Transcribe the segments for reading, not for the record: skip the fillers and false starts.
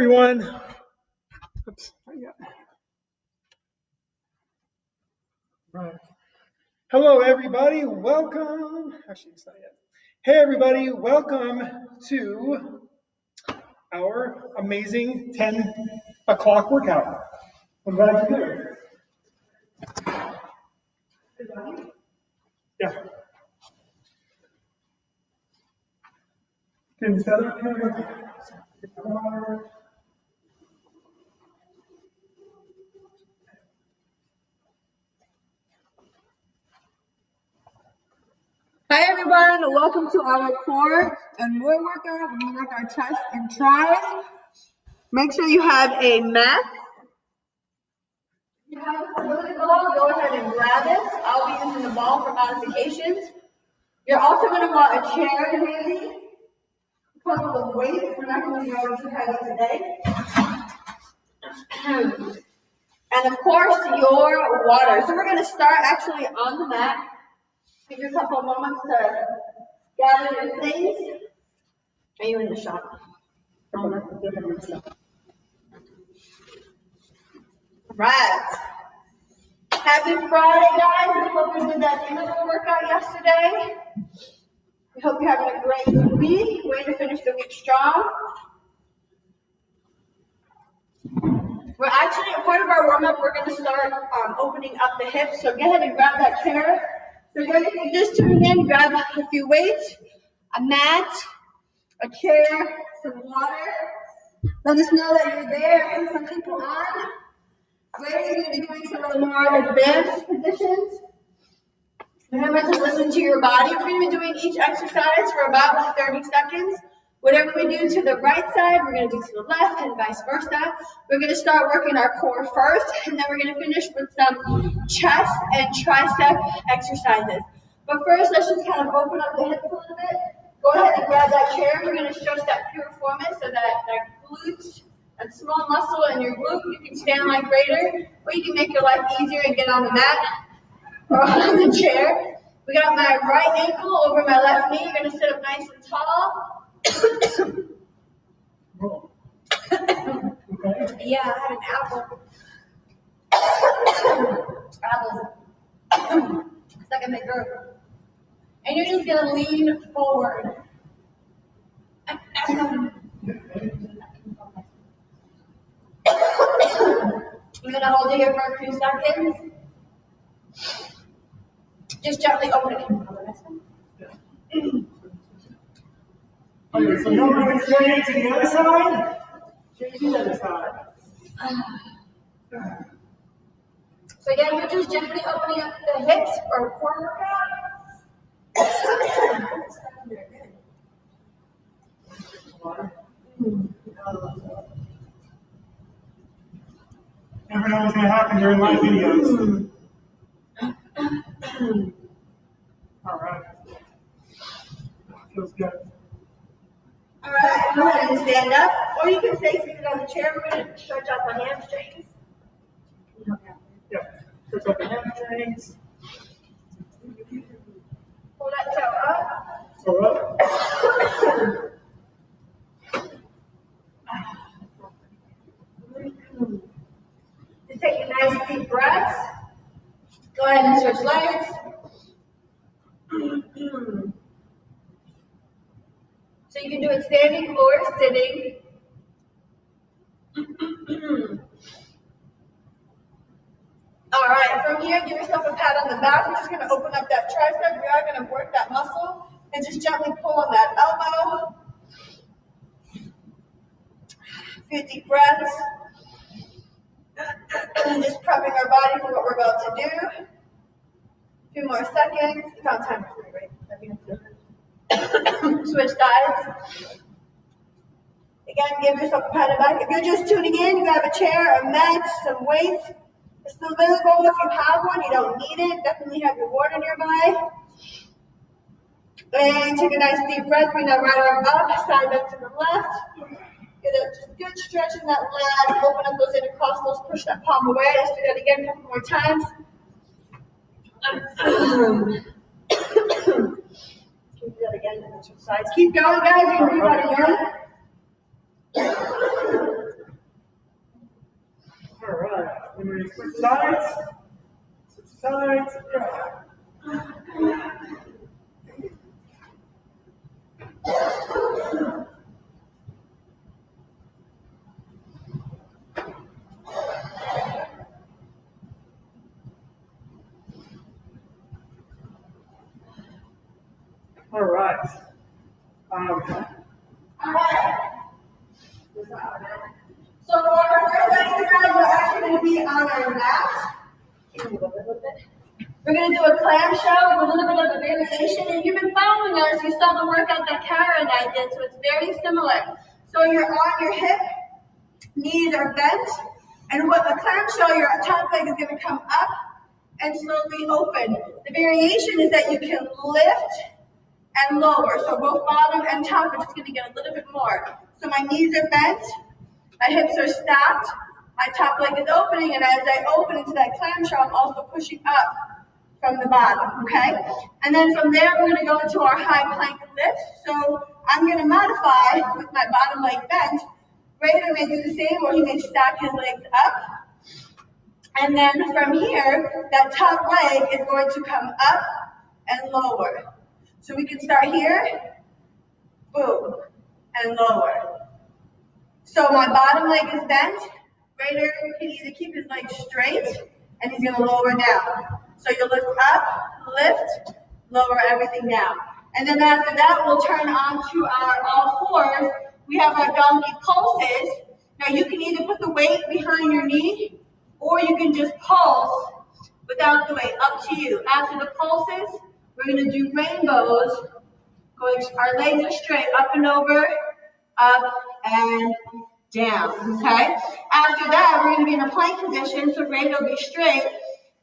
everyone. Oops. Right. Hello, everybody. Welcome. Actually, it's not yet. Hey, everybody. Welcome to our amazing 10 o'clock workout. I'm glad you're here. Yeah. Can set up here. Hi everyone, welcome to our core and more workout. We're going to work our chest and tries. Make sure you have a mat. If you have a stability ball, go ahead and grab it. I'll be using the ball for modifications. You're also going to want a chair handy. A couple of weights. We're not going to go too heavy today. And of course, your water. So we're going to start actually on the mat. Give you a couple of moments to gather your things. Are you in the shop? Right. Happy Friday, guys. We hope you did that interval workout yesterday. We hope you're having a great week. Way to finish the week strong. We're actually, a part of our warm-up, we're going to start opening up the hips. So go ahead and grab that chair. So if you're just tuning in, grab a few weights, a mat, a chair, some water. Let us know that you're there. Put some people on. Later, you're going to be doing some of the more advanced positions. Remember to listen to your body. We're going to be doing each exercise for about 30 seconds. Whatever we do to the right side, we're going to do to the left and vice versa. We're going to start working our core first, and then we're going to finish with some chest and tricep exercises. But first, let's just kind of open up the hips a little bit. Go ahead and grab that chair. We're going to stretch that piriformis, so that glutes, that small muscle in your glute. You can stand like Reidar, or you can make your life easier and get on the mat or on the chair. We got my right ankle over my left knee. You're going to sit up nice and tall. Yeah, I had an apple. Stuck in my throat. And you're just going to lean forward. You're going to hold it here for a few seconds. Just gently open it. Okay, so now we're going to change to the other side. Change to the other side. So again, we're just gently opening up the hips for a core workout. Never know what's going to happen during live videos. All right. Feels good. All right, go ahead and stand up. Or you can stay seated on the chair. We're going to stretch out the hamstrings. Yeah, stretch out the hamstrings. Pull that toe up. Toe up. Just take a nice deep breath. Go ahead and switch legs. So you can do it standing or sitting. All right, from here, give yourself a pat on the back. We're just going to open up that tricep. We are going to work that muscle and just gently pull on that elbow. A few deep breaths. Just prepping our body for what we're about to do. A few more seconds. It's on time for me, right? Switch sides. Again, give yourself a pat on the back. If you're just tuning in, grab a chair, a mat, some weights. It's available if you have one. You don't need it. Definitely have your water nearby. And take a nice deep breath. Bring that right arm up, side bend to the left. Get a good stretch in that lat. Open up those intercostals. Push that palm away. Let's do that again a couple more times. Can do that again on the two sides. Keep going, guys. You can do that again. ready to switch sides. Switch sides. Yeah. All right. So for our first exercise, we're actually going to be on our mat. We're going to do a clamshell with a little bit of a variation. And you've been following us, you saw the workout that Kara and I did, so it's very similar. So you're on your hip, knees are bent, and with a clamshell, your top leg is going to come up and slowly open. The variation is that you can lift and lower. So both bottom and top are just going to get a little bit more. So my knees are bent, my hips are stacked, my top leg is opening, and as I open into that clamshell, I'm also pushing up from the bottom, okay? And then from there, we're going to go into our high plank lift. So I'm going to modify with my bottom leg bent. Reidar may do the same, or he may stack his legs up. And then from here, that top leg is going to come up and lower. So we can start here, boom, and lower. So my bottom leg is bent. Reidar can either keep his legs straight, and he's going to lower down. So you lift up, lift, lower everything down. And then after that, we'll turn on to our all fours. We have our donkey pulses. Now you can either put the weight behind your knee, or you can just pulse without the weight, up to you. After the pulses, we're going to do rainbows. Our legs are straight, up and over, up and down, okay? After that, we're going to be in a plank position, so Reidar will be straight.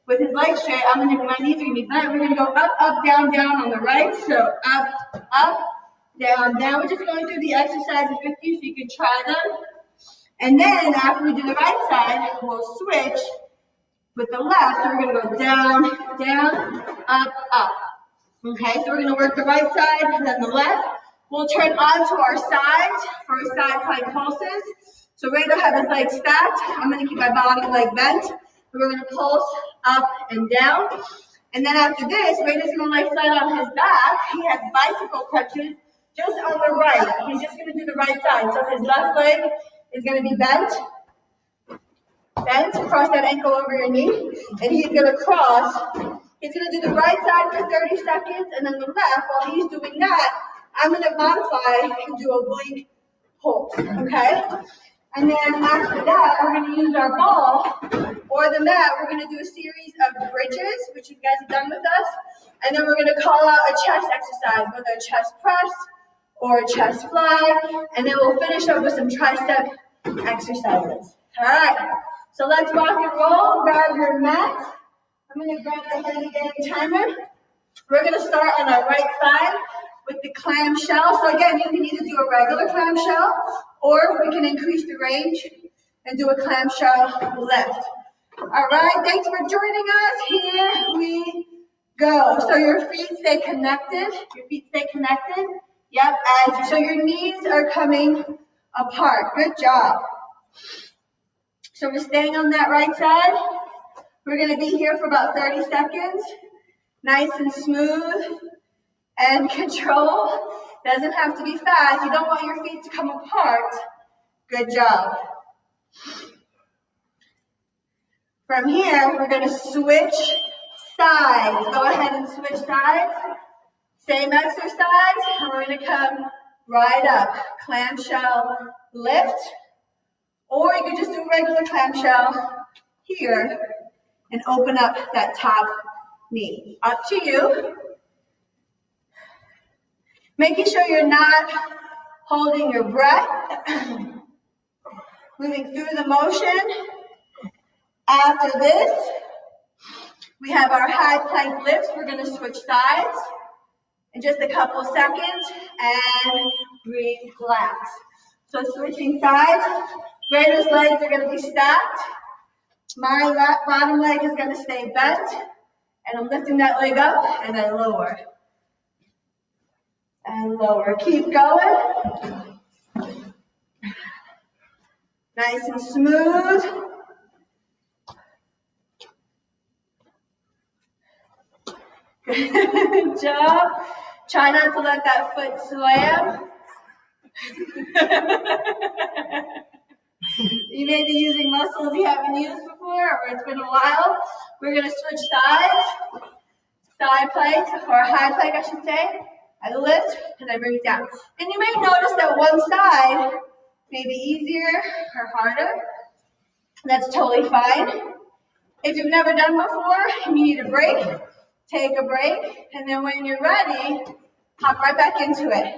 With his legs straight, my knees are going to be bent. We're going to go up, up, down, down on the right. So up, down, down. We're just going through the exercises with you so you can try them. And then after we do the right side, we'll switch with the left. So we're going to go down, down, up. Okay, so we're going to work the right side and then the left. We'll turn onto our sides for our side plank pulses. So Reidar has his legs stacked. I'm going to keep my bottom leg bent. We're going to pulse up and down. And then after this, Reidar's going to lay flat on his back. He has bicycle crutches just on the right. He's just going to do the right side. So his left leg is going to be bent. Bent, cross that ankle over your knee. And he's going to cross. He's going to do the right side for 30 seconds. And then the left, while he's doing that, I'm going to modify and do a blink pulse. Okay? And then after that, we're going to use our ball or the mat. We're going to do a series of bridges, which you guys have done with us. And then we're going to call out a chest exercise, whether a chest press or a chest fly. And then we'll finish up with some tricep exercises. All right. So let's rock and roll. Grab your mat. I'm going to grab the handy dandy timer. We're going to start on our right side with the clamshell. So again, you can either do a regular clamshell, or we can increase the range and do a clamshell lift. All right, thanks for joining us. Here we go. So your feet stay connected. Yep, so your knees are coming apart. Good job. So we're staying on that right side. We're going to be here for about 30 seconds. Nice and smooth and control. Doesn't have to be fast. You don't want your feet to come apart. Good job. From here, we're going to switch sides. Go ahead and switch sides. Same exercise, and we're going to come right up. Clamshell lift. Or you could just do regular clamshell here and open up that top knee. Up to you. Making sure you're not holding your breath. Moving through the motion. After this, we have our high plank lifts. We're going to switch sides in just a couple seconds and relax. So switching sides, Reidar's legs are going to be stacked. My bottom leg is going to stay bent, and I'm lifting that leg up and then lower. And lower. Keep going. Nice and smooth. Good job. Try not to let that foot slam. You may be using muscles you haven't used before, or it's been a while. We're going to switch sides. Side plank, or high plank, I should say. I lift, and I bring it down. And you may notice that one side may be easier or harder. That's totally fine. If you've never done before and you need a break, take a break, and then when you're ready, hop right back into it.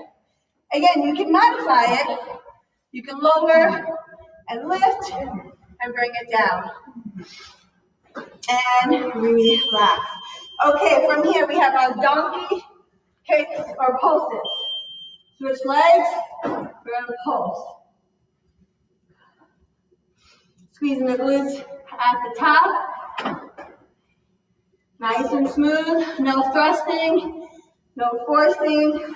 Again, you can modify it. You can lower and lift and bring it down. And relax. Okay, from here we have our donkey kicks or pulses. Switch legs, we're going to pulse. Squeezing the glutes at the top. Nice and smooth, no thrusting, no forcing.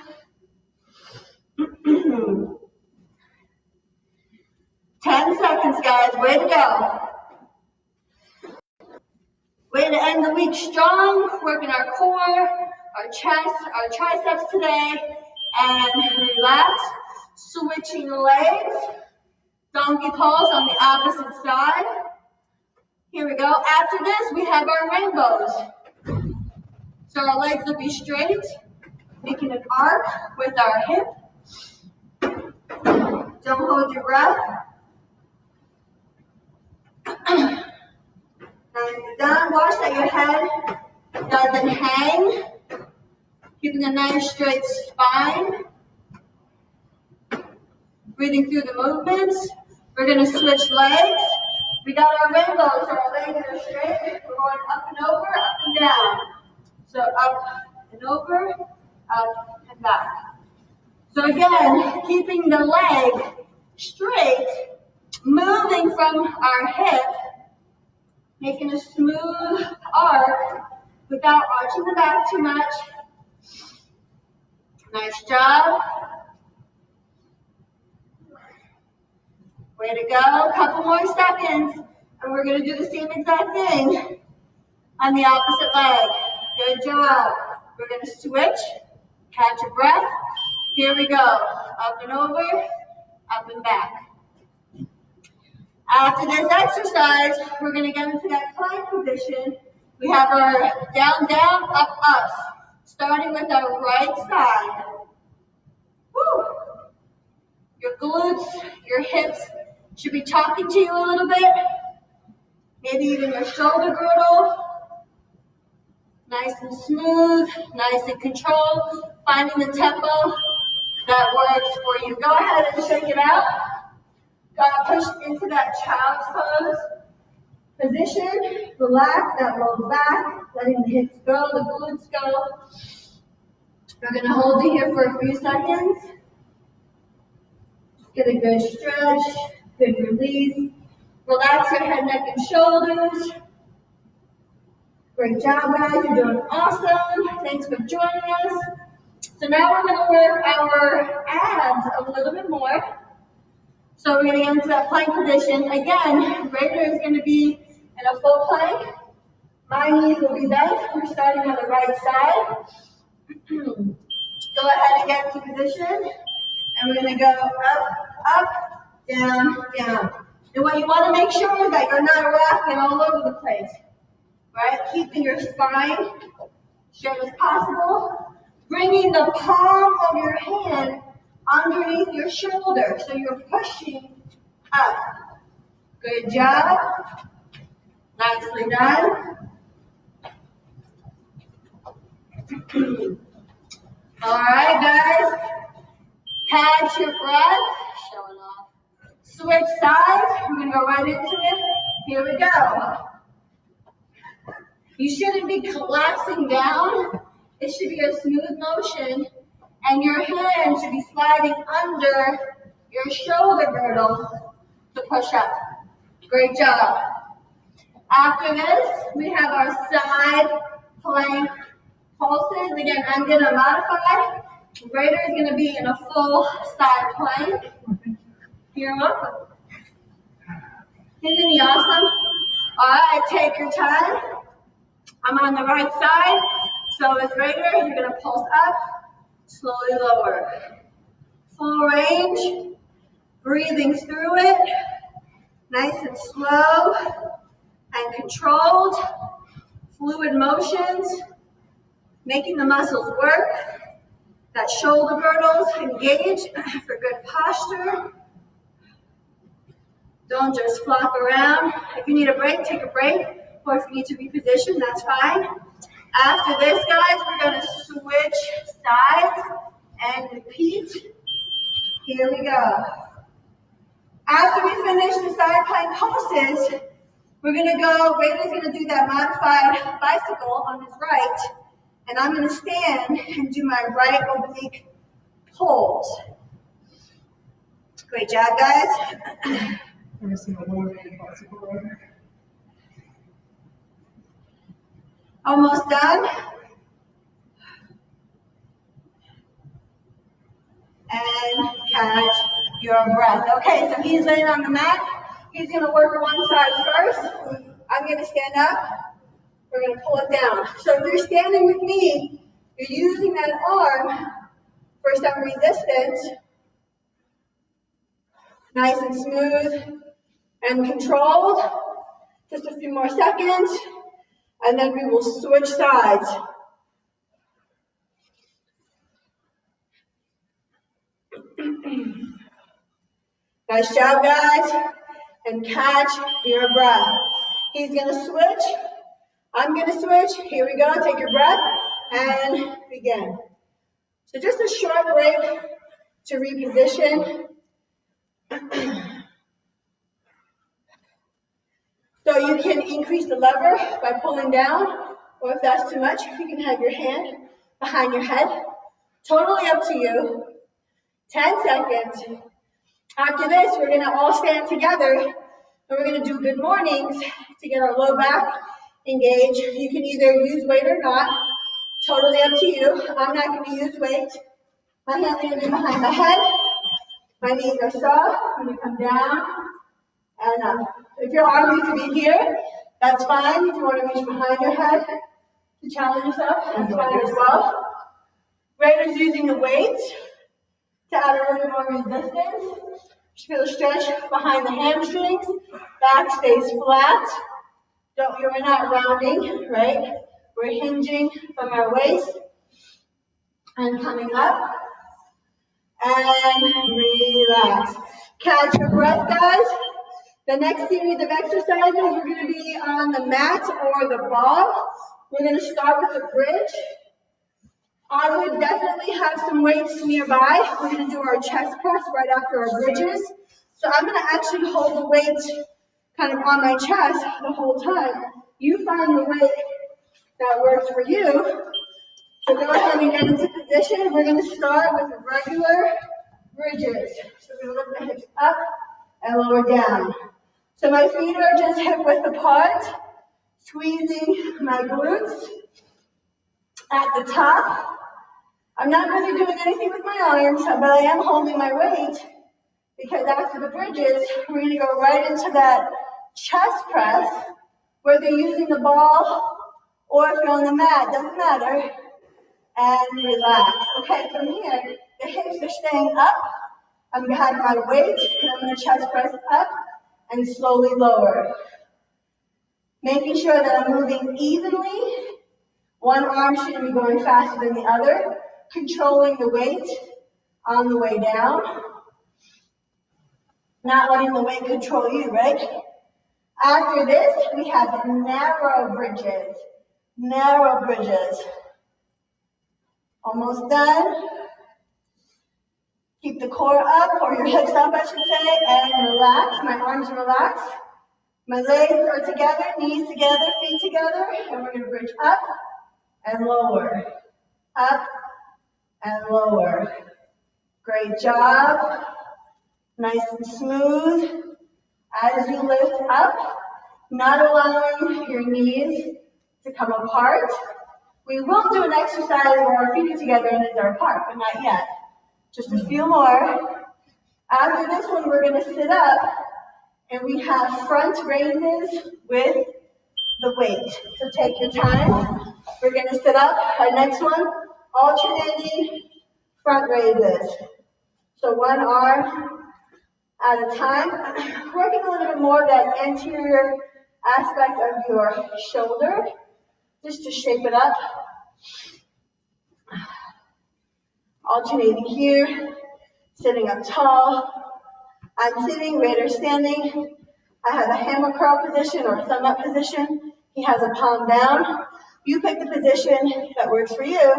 10 seconds, guys, way to go. Way to end the week strong, working our core, our chest, our triceps today, and relax. Switching legs, donkey pulse on the opposite side. Here we go. After this, we have our rainbows. So our legs will be straight, making an arc with our hip. Don't hold your breath. Down, watch that your head doesn't hang. Keeping a nice straight spine. Breathing through the movements. We're going to switch legs. We got our rainbows, so our legs are straight. We're going up and over, up and down. So up and over, up and back. So again, keeping the leg straight, moving from our hip, making a smooth arc without arching the back too much. Nice job. Way to go. Couple more seconds. And we're going to do the same exact thing on the opposite leg. Good job. We're going to switch. Catch a breath. Here we go. Up and over, up and back. After this exercise, we're going to get into that plank position. We have our down, down, up, up. Starting with our right side. Woo! Your glutes, your hips should be talking to you a little bit. Maybe even your shoulder girdle. Nice and smooth, nice and controlled. Finding the tempo that works for you. Go ahead and shake it out. Push into that child's pose position. Relax, that rolls back. Letting the hips go, the glutes go. We're going to hold it here for a few seconds. Get a good stretch, good release. Relax your head, neck, and shoulders. Great job, guys. You're doing awesome. Thanks for joining us. So now we're going to work our abs a little bit more. So we're going to get into that plank position. Again, Reidar is going to be in a full plank. My knees will be bent. We're starting on the right side. Go ahead and get into position. And we're going to go up, up, down, down. And what you want to make sure is that you're not rocking all over the place. Right? Keeping your spine straight as possible. Bringing the palm of your hand underneath your shoulder. So you're pushing up. Good job. Nicely done. All right, guys. Catch your breath. Showing off. Switch sides. We're going to go right into it. Here we go. You shouldn't be collapsing down. It should be a smooth motion. And your hand should be sliding under your shoulder girdle to push up. Great job. After this, we have our side plank pulses. Again, I'm going to modify. Reidar is going to be in a full side plank. You're welcome. Isn't he awesome? All right, take your time. I'm on the right side. So with Reidar, you're going to pulse up, slowly lower. Full range, breathing through it, nice and slow and controlled, fluid motions, making the muscles work. That shoulder girdles engage for good posture. Don't just flop around. If you need a break, take a break. Or if you need to reposition, that's fine. After this, guys, we're going to switch sides and repeat. Here we go. After we finish the side plank pulses, we're going to go, Reidar's going to do that modified bicycle on his right, and I'm going to stand and do my right oblique pulls. Great job, guys. I'm going to see a lower bicycle right here. Almost done. And catch your breath. Okay, so he's laying on the mat. He's going to work one side first. I'm going to stand up. We're going to pull it down. So if you're standing with me, you're using that arm for some resistance. Nice and smooth and controlled. Just a few more seconds. And then we will switch sides. Nice job, guys. And catch your breath. He's going to switch. I'm going to switch. Here we go. Take your breath and begin. So just a short break to reposition. So you can increase the lever by pulling down, or if that's too much, you can have your hand behind your head. Totally up to you. 10 seconds. After this, we're going to all stand together, and we're going to do good mornings to get our low back engaged. You can either use weight or not. Totally up to you. I'm not going to use weight. My hands are going to be behind my head. My knees are soft. I'm going to come down and up. If your arm needs to be here, that's fine. If you want to reach behind your head to challenge yourself, that's fine as well. Reidar's using the weight to add a little bit more resistance. Just feel a stretch behind the hamstrings. Back stays flat. We're not rounding, right? We're hinging from our waist and coming up. And relax. Catch your breath, guys. The next series of exercises are going to be on the mat or the ball. We're going to start with the bridge. I would definitely have some weights nearby. We're going to do our chest press right after our bridges. So I'm going to actually hold the weight kind of on my chest the whole time. You find the weight that works for you. So go ahead and get into position. We're going to start with regular bridges. So we're going to lift the hips up and lower down. So my feet are just hip width apart, squeezing my glutes at the top. I'm not really doing anything with my arms, but I am holding my weight because after the bridges, we're going to go right into that chest press, whether you're using the ball or if you're on the mat, doesn't matter. And relax. Okay, from here, the hips are staying up. I'm going to have my weight, and I'm going to chest press up and slowly lower. Making sure that I'm moving evenly. One arm shouldn't be going faster than the other. Controlling the weight on the way down. Not letting the weight control you, right? After this, we have narrow bridges. Narrow bridges. Almost done. Keep the core up, or your hips up, I should say, and relax. My arms relax. My legs are together, knees together, feet together, and we're going to bridge up and lower. Up and lower. Great job. Nice and smooth. As you lift up, not allowing your knees to come apart. We will do an exercise where our feet are together and knees are apart, but not yet. Just a few more. After this one, we're going to sit up, and we have front raises with the weight. So take your time. We're going to sit up. Our next one, alternating front raises. So one arm at a time. Working a little bit more of that anterior aspect of your shoulder, just to shape it up. Alternating here, sitting up tall. I'm sitting, Reidar standing. I have a hammer curl position or thumb up position. He has a palm down. You pick the position that works for you.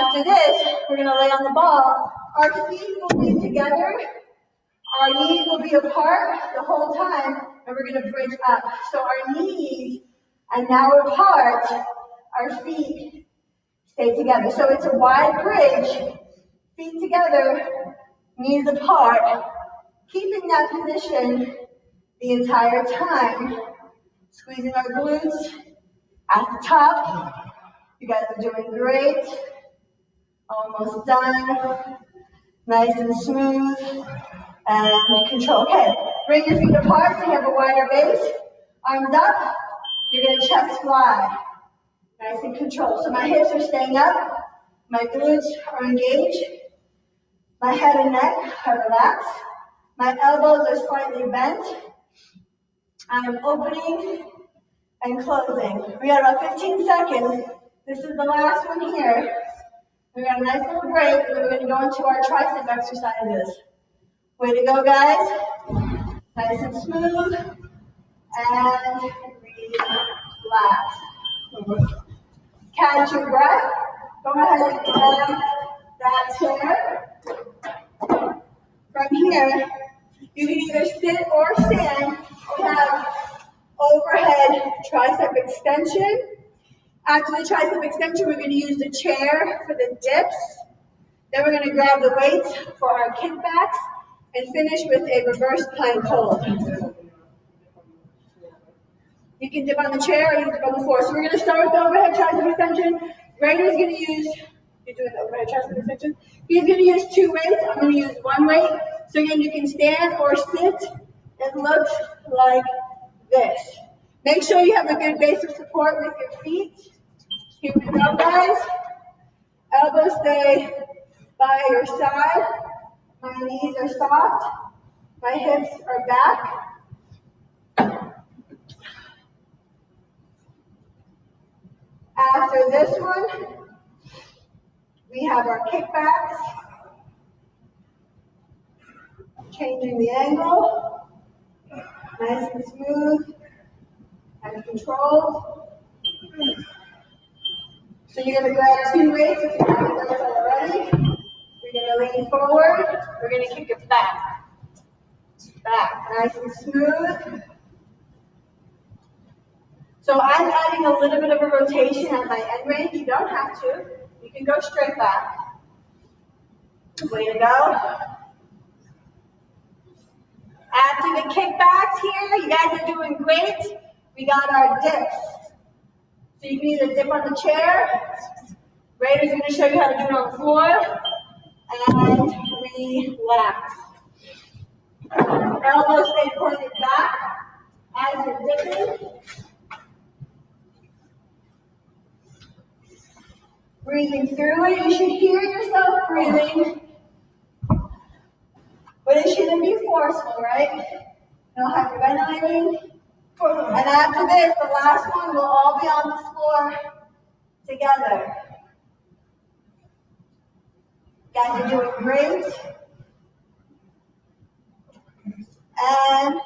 After this, we're going to lay on the ball. Our feet will be together. Our knees will be apart the whole time, and we're going to bridge up. So our knees are now apart. Our feet stay together. So it's a wide bridge. Feet together, knees apart. Keeping that position the entire time. Squeezing our glutes at the top. You guys are doing great. Almost done. Nice and smooth. And control. Okay, bring your feet apart so you have a wider base. Arms up. You're going to chest fly. Nice and control. So my hips are staying up. My glutes are engaged. My head and neck are relaxed. My elbows are slightly bent. I'm opening and closing. We got about 15 seconds. This is the last one here. We got a nice little break, and then we're going to go into our tricep exercises. Way to go, guys. Nice and smooth. And relax. Catch your breath. Go ahead and grab that chair. From here, you can either sit or stand. We have overhead tricep extension. After the tricep extension, we're going to use the chair for the dips. Then we're going to grab the weights for our kickbacks and finish with a reverse plank hold. You can dip on the chair or you can dip on the floor. So we're going to start with the overhead tricep extension. Reidar's going to use, you're doing the overhead tricep extension. He's going to use 2 weights. I'm going to use 1 weight. So again, you can stand or sit. It looks like this. Make sure you have a good base of support with your feet. Here we go, guys. Elbows stay by your side. My knees are soft. My hips are back. After this one, we have our kickbacks. Changing the angle. Nice and smooth and controlled. So you're going to grab 2 weights if you haven't done this already. You're going to lean forward. We're going to kick it back. Back. Nice and smooth. So I'm adding a little bit of a rotation at my end range. You don't have to. You can go straight back. Way to go. After the kickbacks here, you guys are doing great. We got our dips. So you can either dip on the chair. Reidar's going to show you how to do it on the floor. And relax. Elbows stay pointed back as you're dipping. Breathing through it. You should hear yourself breathing. But it shouldn't be forceful, right? You'll have your ventilating. And after this, the last one, we'll all be on the floor together. You guys are doing great. And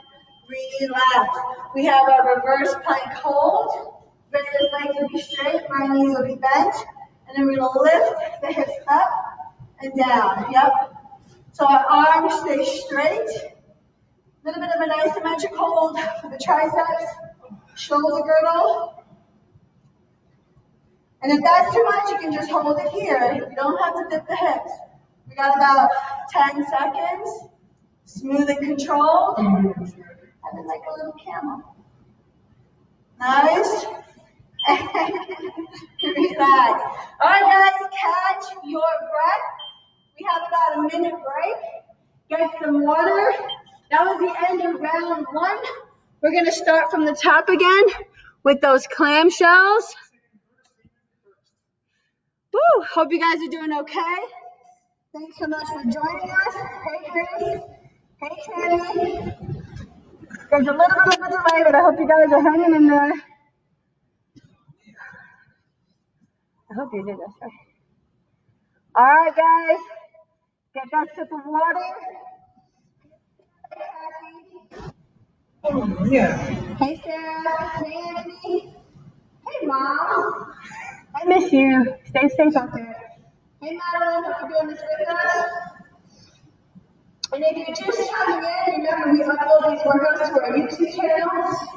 relax. We have our reverse plank hold. Reidar's legs will be straight, my knees will be bent. And then we're going to lift the hips up and down. Yep. So our arms stay straight. A little bit of an isometric hold for the triceps, shoulder girdle. And if that's too much, you can just hold it here. You don't have to dip the hips. We got about 10 seconds. Smooth and controlled. And then like a little camel. Nice. Relax. All right, guys, catch your breath. We have about a minute break. Get some water. That was the end of round 1. We're going to start from the top again. with those clamshells. Woo, hope you guys are doing okay. Thanks so much for joining us. Hey, Grace. Hey, Tammy. There's a little bit of a delay, but I hope you guys are hanging in there. I hope you did this right. All right, guys. Get that sip of water. Oh, yeah. Hey, Sarah. Hey, Anthony. Hey, Mom. I miss you. Stay safe out there. Hey, Madeline. Hope you're doing this with us. And if you're just coming in, remember we upload these workouts to our YouTube channel.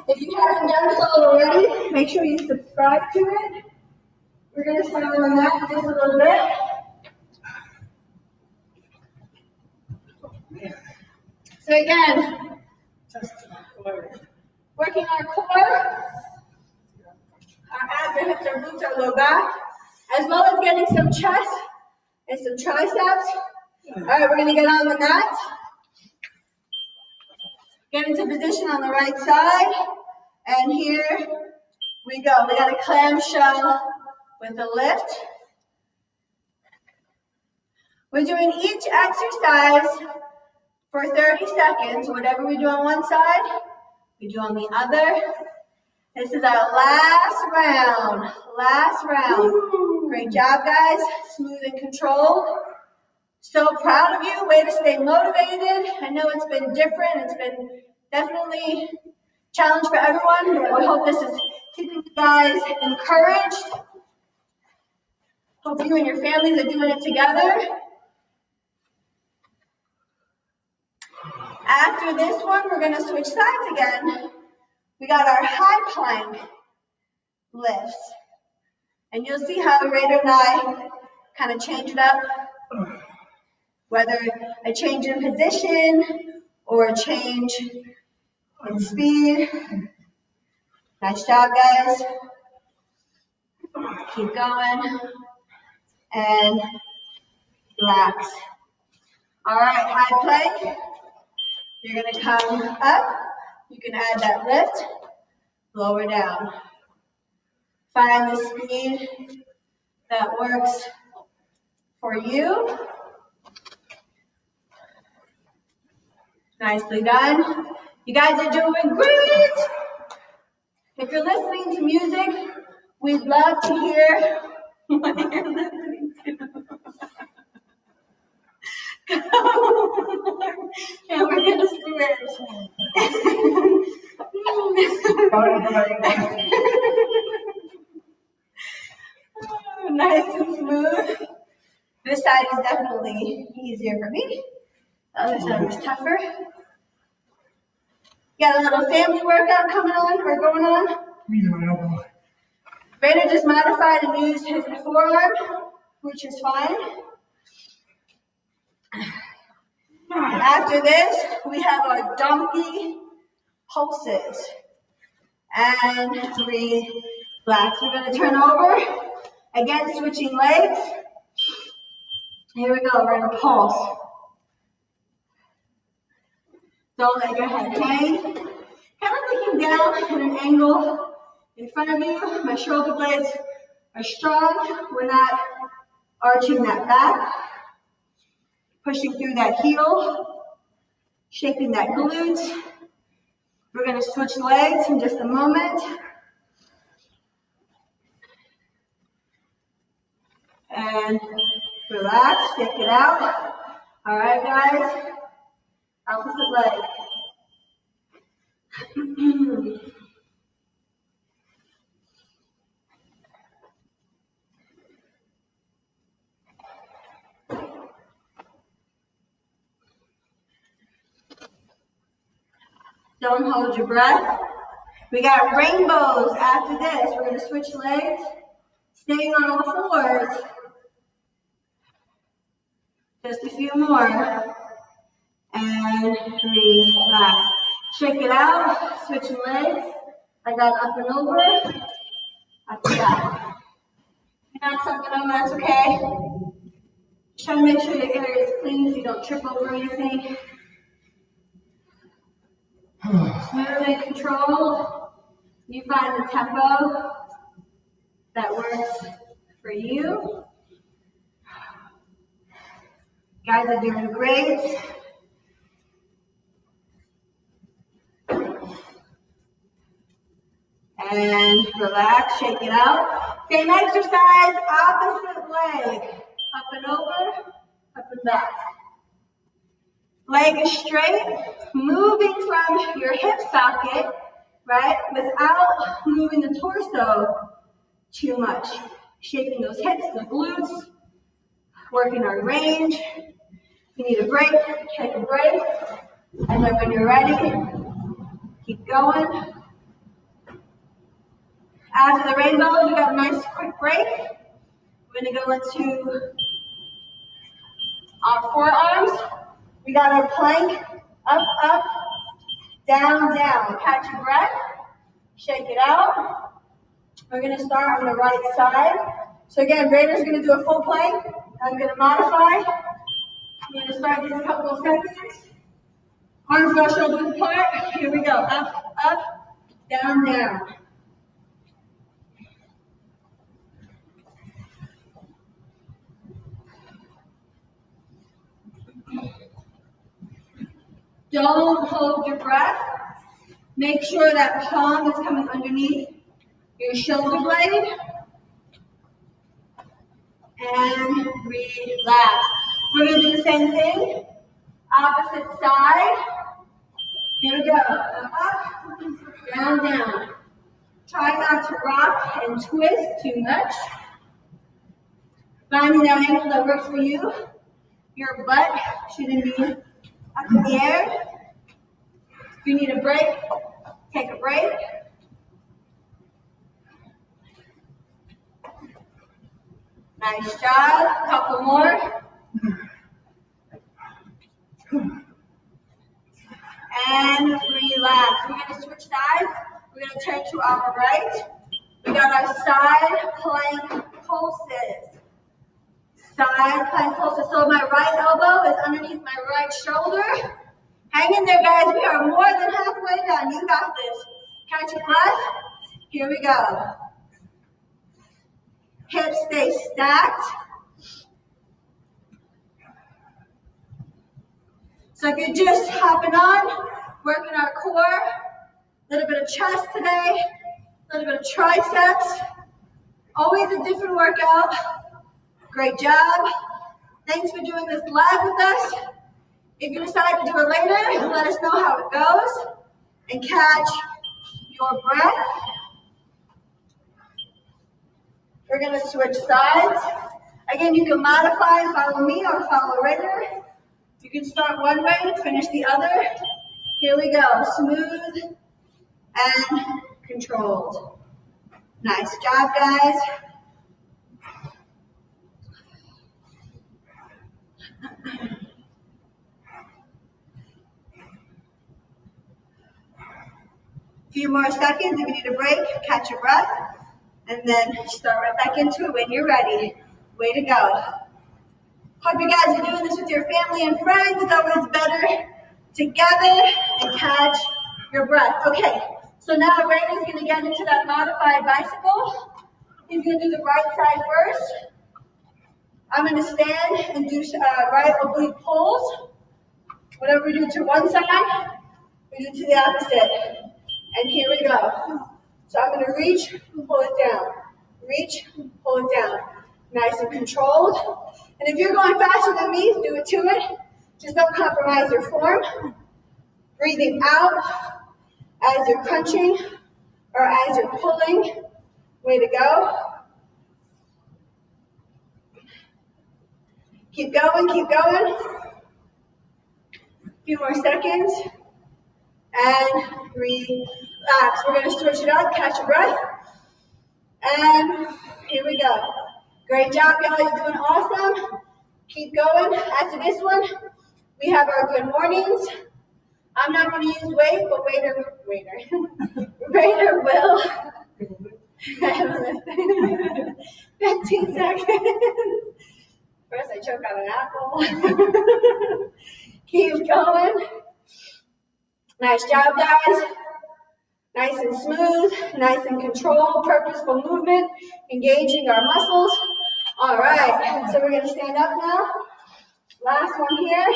If you haven't done so already, make sure you subscribe to it. We're going to start on that in just a little bit. So again, working our core, our abs, our hips, our glutes, our low back, as well as getting some chest and some triceps. All right, we're going to get on the mat. Get into position on the right side. And here we go. We got a clamshell with a lift. We're doing each exercise for 30 seconds. Whatever we do on one side, we do on the other. This is our last round. Last round. Great job, guys. Smooth and controlled. So proud of you. Way to stay motivated. I know it's been different. It's been definitely a challenge for everyone, but we hope this is keeping you guys encouraged. Hope you and your families are doing it together. After this one, we're going to switch sides again. We got our high plank lifts. And you'll see how Reidar and I kind of change it up. Whether a change in position or a change in speed. Nice job, guys. Keep going. And relax. All right, high plank. You're going to come up. You can add that lift. Lower down. Find the speed that works for you. Nicely done. You guys are doing great. If you're listening to music, we'd love to hear what you're listening to. And we're going to switch. Nice and smooth. This side is definitely easier for me. The other side is tougher. Got a little family workout coming on or going on. Reidar just modified and used his forearm, which is fine. After this, we have our donkey pulses. And relax. We're going to turn over. Again, switching legs. Here we go. We're going to pulse. Don't let your head hang. Kind of looking down at an angle in front of you. My shoulder blades are strong. We're not arching that back. Pushing through that heel. Shaping that glute. We're going to switch legs in just a moment. And relax, shake it out. All right, guys. Opposite leg. Don't hold your breath. We got rainbows after this. We're going to switch legs, staying on all fours. Just a few more. And relax. Shake it out, switching legs. I got up and over, up and down. If you're not something over, that's okay. Just try to make sure your area is clean so you don't trip over anything. Smooth and controlled. You find the tempo that works for you. Guys are doing great. And relax, shake it out. Same exercise, opposite leg. Up and over, up and back. Leg is straight, moving from your hip socket, right, without moving the torso too much. Shaping those hips, the glutes, working our range. If you need a break, take a break. And then when you're ready, keep going. After the rainbows, we got a nice quick break. We're gonna go into our forearms. We got our plank, up, up, down, down. Catch your breath, shake it out. We're gonna start on the right side. So again, Raider's gonna do a full plank. I'm gonna modify. I'm gonna start these a couple of seconds. Arms go shoulders apart. Here we go, up, up, down, down. Don't hold your breath. Make sure that palm is coming underneath your shoulder blade. And relax. We're going to do the same thing. Opposite side. Here we go. Up, down, down. Try not to rock and twist too much. Finding that angle that works for you. Your butt shouldn't be up in the air. If you need a break, take a break. Nice job. Couple more. And relax. We're going to switch sides. We're going to turn to our right. We got our side plank pulses. Side plank pulses. So my right elbow is underneath my right shoulder. Hang in there, guys. We are more than halfway done. You got this. Catch your breath. Here we go. Hips stay stacked. So if you're just hopping on, working our core, a little bit of chest today, a little bit of triceps. Always a different workout. Great job. Thanks for doing this live with us. If you decide to do it later, let us know how it goes and catch your breath. We're going to switch sides. Again, you can modify and follow me or follow Reidar. You can start one way and finish the other. Here we go. Smooth and controlled. Nice job, guys. Few more seconds. If you need a break, catch your breath, and then start right back into it when you're ready. Way to go. Hope you guys are doing this with your family and friends. It's always better together and catch your breath. Okay, so now Raidar's going to get into that modified bicycle. He's going to do the right side first. I'm going to stand and do right oblique pulls. Whatever we do to one side, we do to the opposite. And here we go. So I'm going to reach, pull it down. Reach, pull it down. Nice and controlled. And if you're going faster than me, do it to it. Just don't compromise your form. Breathing out as you're crunching or as you're pulling. Way to go. Keep going, keep going. A few more seconds. And relax. We're going to switch it up. Catch your breath. And here we go. Great job, y'all. You're doing awesome. Keep going. After this one, we have our good mornings. I'm not going to use weight, but Reidar will. 15 seconds. First, I choke on an apple. Keep going. Nice job, guys. Nice and smooth, nice and controlled, purposeful movement, engaging our muscles. All right, so we're gonna stand up now. Last one here.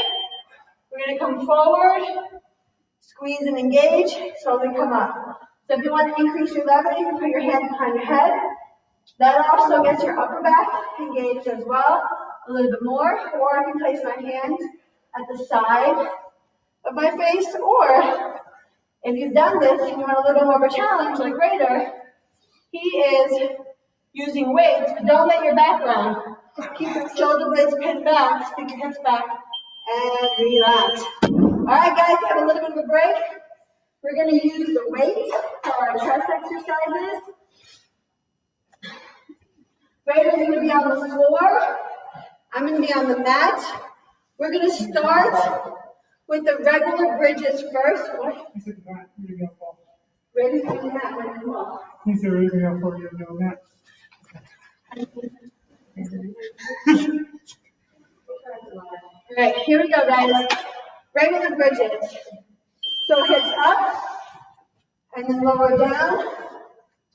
We're gonna come forward, squeeze and engage, slowly come up. So if you want to increase your leverage, you can put your hands behind your head. That also gets your upper back engaged as well, a little bit more. Or I can place my hands at the side of my face, or if you've done this and you want a little bit more of a challenge like Reidar, he is using weights, but don't let your back down. Keep your shoulder blades pinned back, stick your hips back, and relax. All right, guys, we have a little bit of a break. We're going to use the weights for our chest exercises. Reidar's going to be on the floor. I'm going to be on the mat. We're going to start with the regular bridges first. What? He said mat, you're going to fall. Reidar's on the mat right as well. He said you're going to fall, you're going to mat. All right, here we go, guys. Regular bridges. So hips up, and then lower down.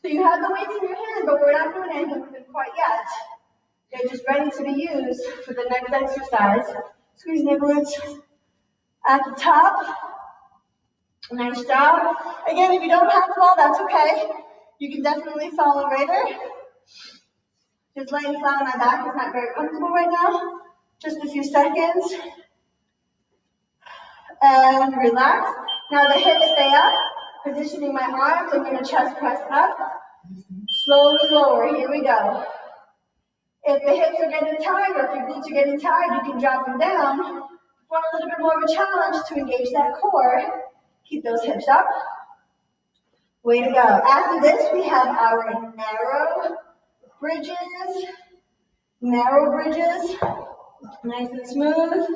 So you have the weights in your hand, but we're not doing anything quite yet. They're just ready to be used for the next exercise. Squeeze the glutes at the top. Nice job. Again, if you don't have to all, that's okay. You can definitely follow Reidar. Just laying flat on my back is not very comfortable right now. Just a few seconds. And relax. Now the hips stay up. Positioning my arms, I'm going to chest press up. Slowly lower. Here we go. If the hips are getting tired, or if your glutes are getting tired, you can drop them down. If you want a little bit more of a challenge to engage that core, keep those hips up. Way to go. After this, we have our narrow bridges. Narrow bridges. Nice and smooth.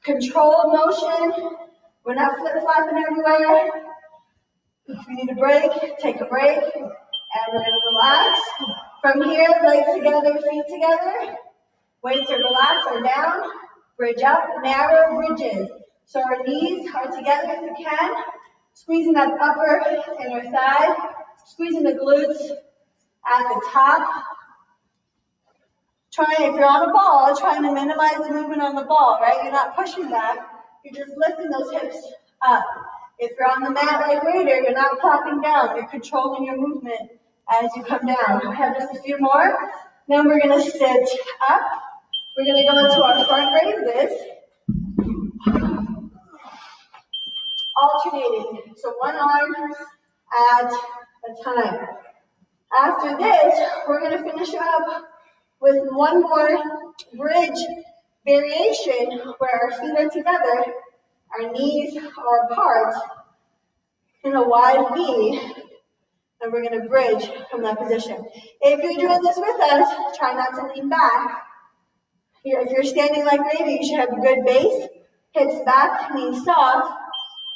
Controlled motion. We're not flip-flopping everywhere. If you need a break, take a break. And we're going to relax. From here, legs together, feet together. Weights are relaxed or down. Bridge up, narrow bridges. So our knees are together if you can. Squeezing that upper inner thigh. Squeezing the glutes at the top. If you're on a ball, trying to minimize the movement on the ball, right? You're not pushing back. You're just lifting those hips up. If you're on the mat like Reidar, you're not plopping down. You're controlling your movement as you come down. We have just a few more. Then we're going to sit up. We're going to go into our front raises. Alternating. So one arm at a time. After this, we're going to finish up with one more bridge variation where our feet are together, our knees are apart in a wide V, and we're going to bridge from that position. If you're doing this with us, try not to lean back. If you're standing like Reidar, you should have a good base, hips back, knees soft.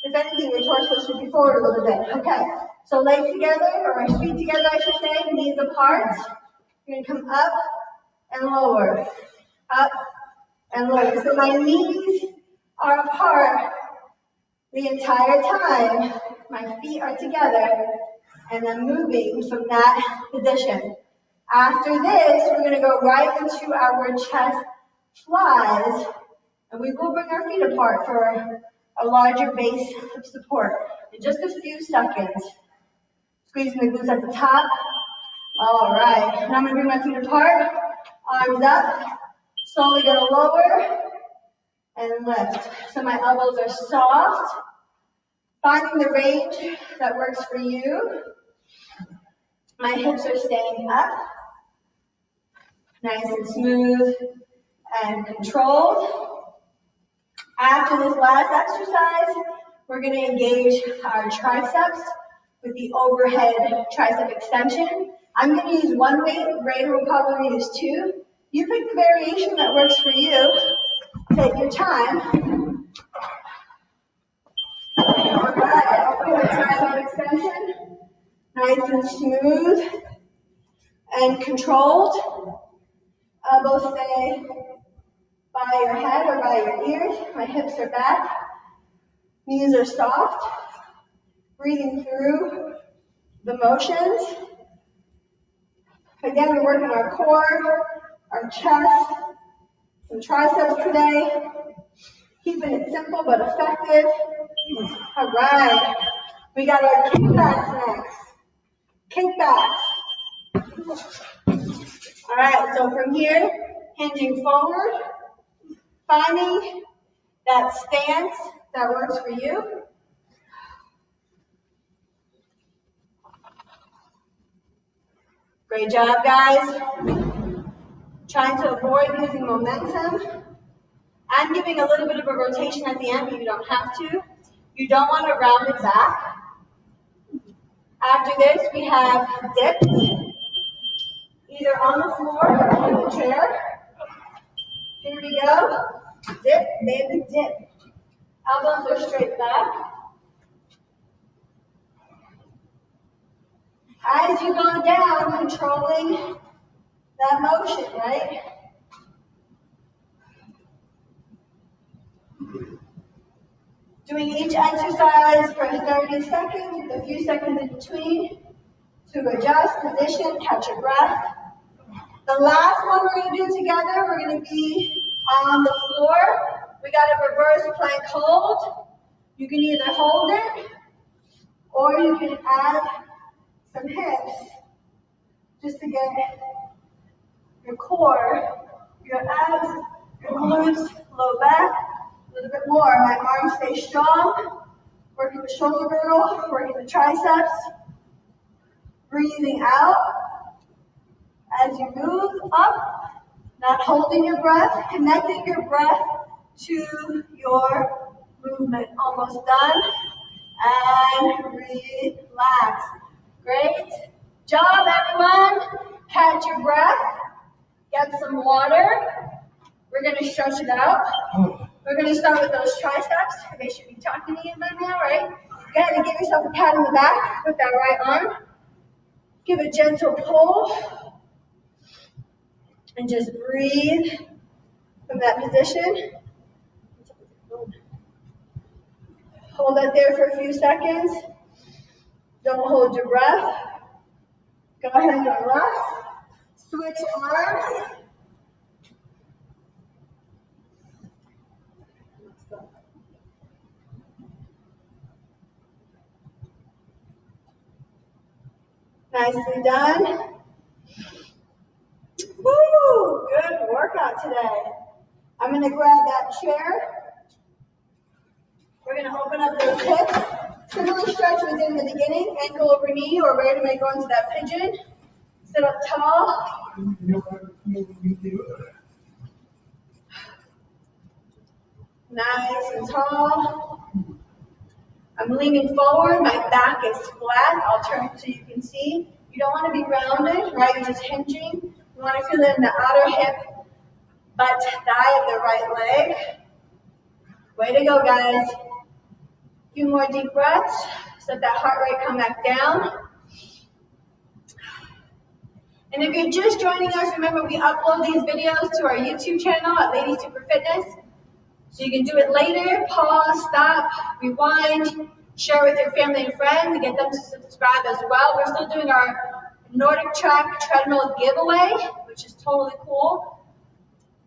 If anything, your torso should be forward a little bit. Okay, so legs together, or our feet together, I should say, knees apart. You're going to come up and lower, up and lower. So my knees are apart the entire time. My feet are together, and I'm moving from that position. After this, we're going to go right into our chest flies, and we will bring our feet apart for a larger base of support in just a few seconds. Squeezing the glutes at the top. All right, now I'm going to bring my feet apart, arms up, slowly going to lower and lift. So my elbows are soft, finding the range that works for you. My hips are staying up, nice and smooth and controlled. After this last exercise, we're going to engage our triceps with the overhead tricep extension. I'm going to use one weight. Reidar will probably use two. You pick the variation that works for you. Take your time. All right, overhead tricep extension. Nice and smooth and controlled. Elbows stay by your head or by your ears. My hips are back. Knees are soft. breathing through the motions. Again, we're working our core, our chest, some triceps today. Keeping it simple but effective. All right. We got our kickbacks next. Kickbacks. All right, so from here, hinging forward, finding that stance that works for you. Great job, guys. Trying to avoid losing momentum. I'm giving a little bit of a rotation at the end, but you don't have to. You don't want to round it back. After this, we have dips, either on the floor or in the chair. Here we go. Dip, baby, dip. Elbows are straight back. As you go down, controlling that motion, right? Doing each exercise for 30 seconds with a few seconds in between to adjust, position, catch your breath. The last one we're going to do together, we're going to be on the floor. We got a reverse plank hold. You can either hold it or you can add some hips just to get your core, your abs, your glutes, low back, a little bit more. My arms stay strong. Working the shoulder girdle, working the triceps. Breathing out as you move up, not holding your breath, connecting your breath to your movement. Almost done. And relax. Great job, everyone. Catch your breath. Get some water. We're going to stretch it out. We're going to start with those triceps. They should be talking to you by now, right? Go ahead and give yourself a pat on the back with that right arm. Give a gentle pull. And just breathe from that position. Hold that there for a few seconds. Don't hold your breath. Go ahead and relax. Switch arms. Nicely done. Woo! Good workout today. I'm going to grab that chair. We're going to open up those hips. Similar stretch we did in the beginning. Ankle over knee, or right away go into that pigeon. Sit up tall. Nice and tall. I'm leaning forward. My back is flat. I'll turn so you can see. You don't want to be rounded, right? You're just hinging. You want to feel it in the outer hip, butt, thigh of the right leg. Way to go, guys. A few more deep breaths. Let that heart rate come back down. And if you're just joining us, remember we upload these videos to our YouTube channel at Lady Super Fitness. So you can do it later, pause, stop, rewind, share with your family and friends, and get them to subscribe as well. We're still doing our Nordic Track treadmill giveaway, which is totally cool.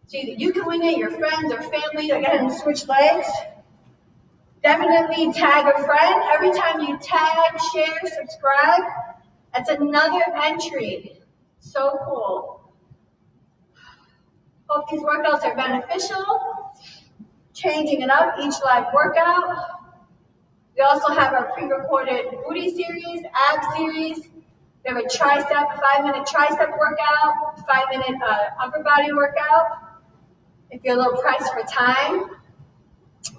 So either you can win it, your friends or family, again, switch legs. Definitely tag a friend. Every time you tag, share, subscribe, that's another entry. So cool. Hope these workouts are beneficial. Changing it up each live workout. We also have our pre-recorded booty series, ab series. We have a tricep, 5-minute tricep workout, 5-minute upper body workout. If you're a little pressed for time.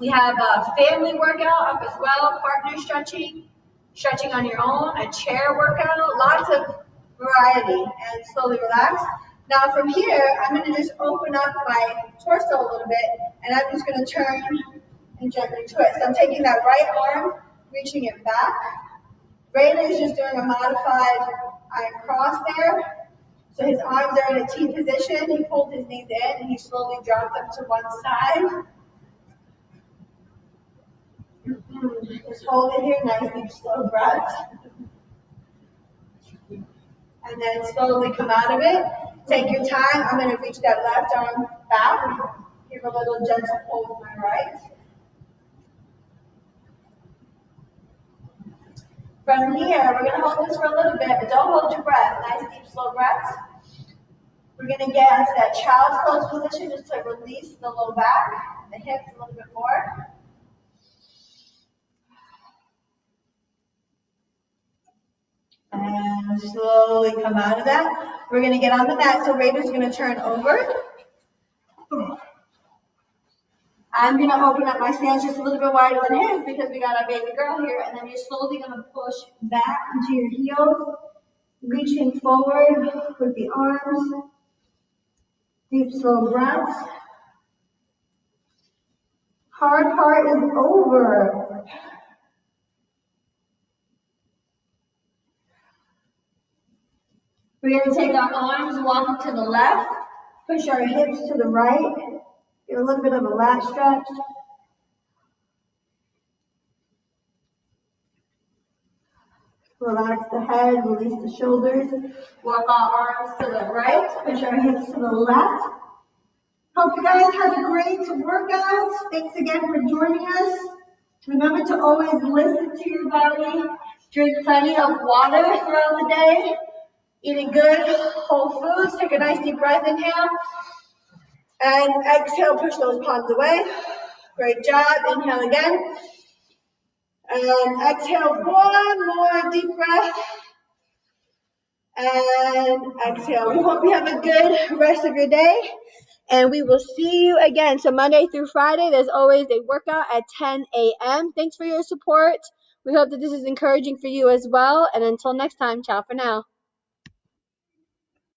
We have a family workout up as well, partner stretching, stretching on your own, a chair workout, lots of variety, and slowly relax. Now from here, I'm going to just open up my torso a little bit, and I'm just going to turn and gently twist. I'm taking that right arm, reaching it back. Reidar is just doing a modified iron cross there. So his arms are in a T position. He pulled his knees in, and he slowly dropped them to one side. Just hold it here, nice deep slow breath. And then slowly come out of it. Take your time. I'm going to reach that left arm back. Give a little gentle pull with my right. From here, we're going to hold this for a little bit, but don't hold your breath. Nice deep slow breaths. We're going to get into that child's pose position just to release the low back, the hips a little bit more. And slowly come out of that. We're going to get on the mat, so Reidar's going to turn over. I'm going to open up my stance just a little bit wider than his because we got our baby girl here, and then you're slowly going to push back into your heels, reaching forward with the arms. Deep, slow breaths. Hard part is over. We're going to take our arms, walk to the left, push our hips to the right, get a little bit of a lat stretch. Relax the head, release the shoulders. Walk our arms to the right, push our hips to the left. Hope you guys had a great workout. Thanks again for joining us. Remember to always listen to your body. Drink plenty of water throughout the day. Eating good whole foods. Take a nice deep breath, inhale. And exhale, push those palms away. Great job. Inhale again. And exhale, one more deep breath. And exhale. We hope you have a good rest of your day. And we will see you again. So Monday through Friday, there's always a workout at 10 a.m. Thanks for your support. We hope that this is encouraging for you as well. And until next time, ciao for now.